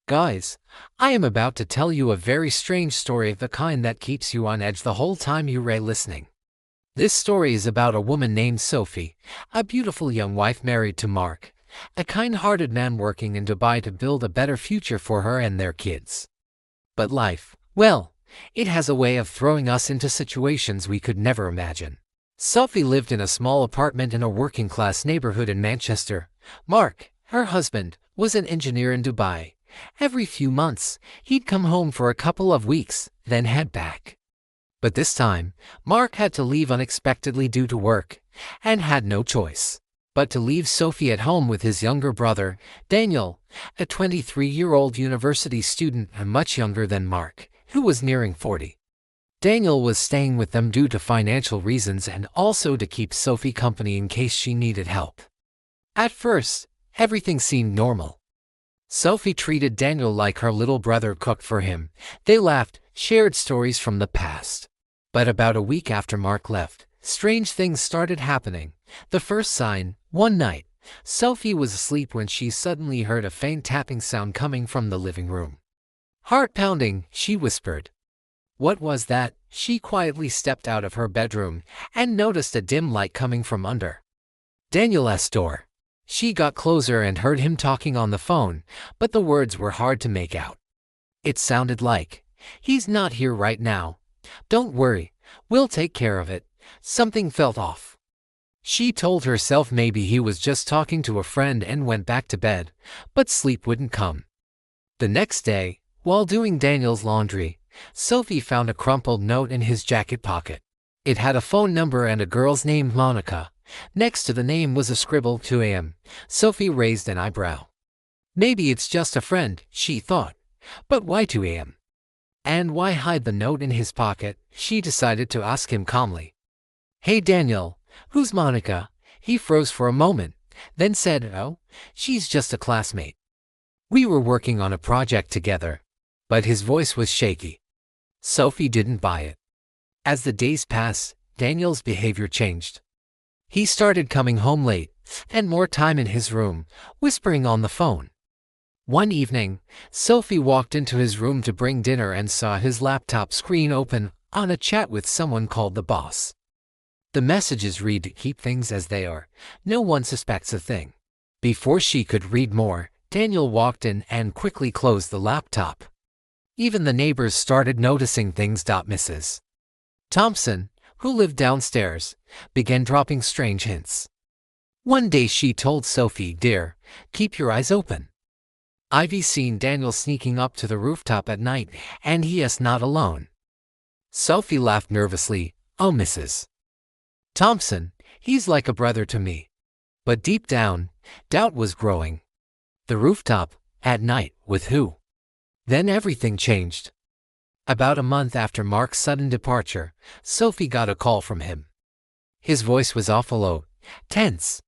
Guys, I am about to tell you a very strange story of the kind that keeps you on edge the whole time you're listening. This story is about a woman named Sophie, a beautiful young wife married to Mark, a kind-hearted man working in Dubai to build a better future for her and their kids. But life, well, it has a way of throwing us into situations we could never imagine. Sophie lived in a small apartment in a working-class neighborhood in Manchester. Mark, her husband, was an engineer in Dubai. Every few months, he'd come home for a couple of weeks, then head back. But this time, Mark had to leave unexpectedly due to work, and had no choice but to leave Sophie at home with his younger brother, Daniel, a 23-year-old university student and much younger than Mark, who was nearing 40. Daniel was staying with them due to financial reasons and also to keep Sophie company in case she needed help. At first, everything seemed normal. Sophie treated Daniel like her little brother, cooked for him. They laughed, shared stories from the past. But about a week after Mark left, strange things started happening. The first sign: one night, Sophie was asleep when she suddenly heard a faint tapping sound coming from the living room. Heart pounding, she whispered. What was that? She quietly stepped out of her bedroom and noticed a dim light coming from under Daniel's door. She got closer and heard him talking on the phone, but the words were hard to make out. It sounded like, "He's not here right now. Don't worry, we'll take care of it." Something felt off. She told herself maybe he was just talking to a friend and went back to bed, but sleep wouldn't come. The next day, while doing Daniel's laundry, Sophie found a crumpled note in his jacket pocket. It had a phone number and a girl's name, Monica. Next to the name was a scribble, 2 a.m. Sophie raised an eyebrow. Maybe it's just a friend, she thought. But why 2 a.m.? And why hide the note in his pocket? She decided to ask him calmly. "Hey Daniel, who's Monica?" He froze for a moment, then said, "Oh, she's just a classmate. We were working on a project together." But his voice was shaky. Sophie didn't buy it. As the days passed, Daniel's behavior changed. He started coming home late, and more time in his room, whispering on the phone. One evening, Sophie walked into his room to bring dinner and saw his laptop screen open on a chat with someone called the boss. The messages read, "Keep things as they are. No one suspects a thing." Before she could read more, Daniel walked in and quickly closed the laptop. Even the neighbors started noticing things. Mrs. Thompson, who lived downstairs, began dropping strange hints. One day she told Sophie, "Dear, keep your eyes open. I've seen Daniel sneaking up to the rooftop at night, and he is not alone." Sophie laughed nervously. "Oh, Mrs. Thompson, he's like a brother to me." But deep down, doubt was growing. The rooftop, at night, with who? Then everything changed. About a month after Mark's sudden departure, Sophie got a call from him. His voice was awful low, tense.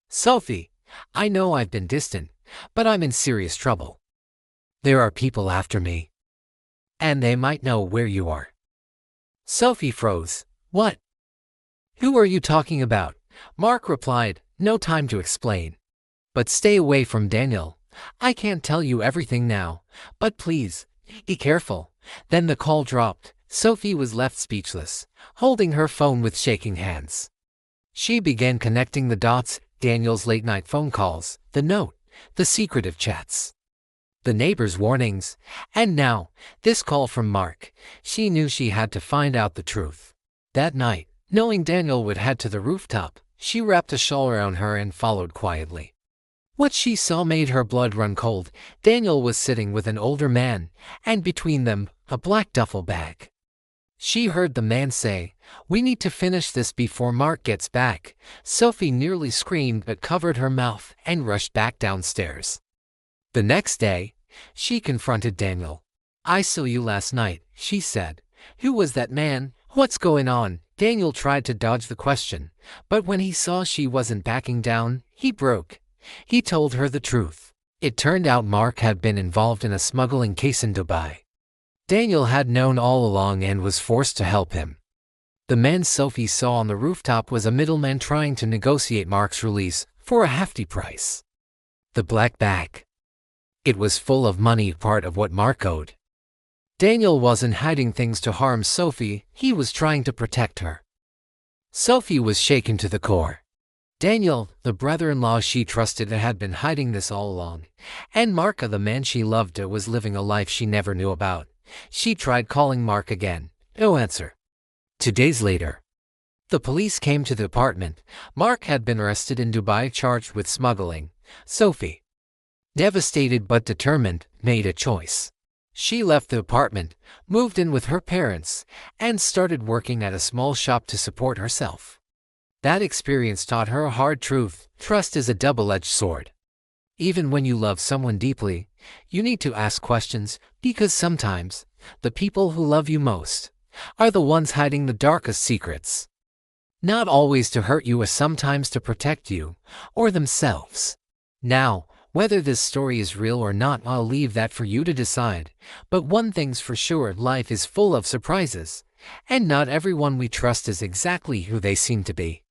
"Sophie, I know I've been distant, but I'm in serious trouble. There are people after me. And they might know where you are." Sophie froze. "What? Who are you talking about?" Mark replied, "No time to explain. But stay away from Daniel. I can't tell you everything now, but please, be careful." Then the call dropped. Sophie was left speechless, holding her phone with shaking hands. She began connecting the dots: Daniel's late-night phone calls, the note, the secretive chats, the neighbors' warnings, and now, this call from Mark. She knew she had to find out the truth. That night, knowing Daniel would head to the rooftop, she wrapped a shawl around her and followed quietly. What she saw made her blood run cold. Daniel was sitting with an older man, and between them, a black duffel bag. She heard the man say, "We need to finish this before Mark gets back." Sophie nearly screamed but covered her mouth and rushed back downstairs. The next day, she confronted Daniel. "I saw you last night," she said. "Who was that man? What's going on?" Daniel tried to dodge the question, but when he saw she wasn't backing down, he broke. He told her the truth. It turned out Mark had been involved in a smuggling case in Dubai. Daniel had known all along and was forced to help him. The man Sophie saw on the rooftop was a middleman trying to negotiate Mark's release for a hefty price. The black bag. It was full of money, part of what Mark owed. Daniel wasn't hiding things to harm Sophie, he was trying to protect her. Sophie was shaken to the core. Daniel, the brother-in-law she trusted, had been hiding this all along, and Mark, the man she loved, was living a life she never knew about. She tried calling Mark again. No answer. 2 days later, the police came to the apartment. Mark had been arrested in Dubai, charged with smuggling. Sophie, devastated but determined, made a choice. She left the apartment, moved in with her parents, and started working at a small shop to support herself. That experience taught her a hard truth: trust is a double-edged sword. Even when you love someone deeply, you need to ask questions, because sometimes the people who love you most are the ones hiding the darkest secrets. Not always to hurt you, sometimes to protect you or themselves. Now, whether this story is real or not, I'll leave that for you to decide. But one thing's for sure: life is full of surprises, and not everyone we trust is exactly who they seem to be.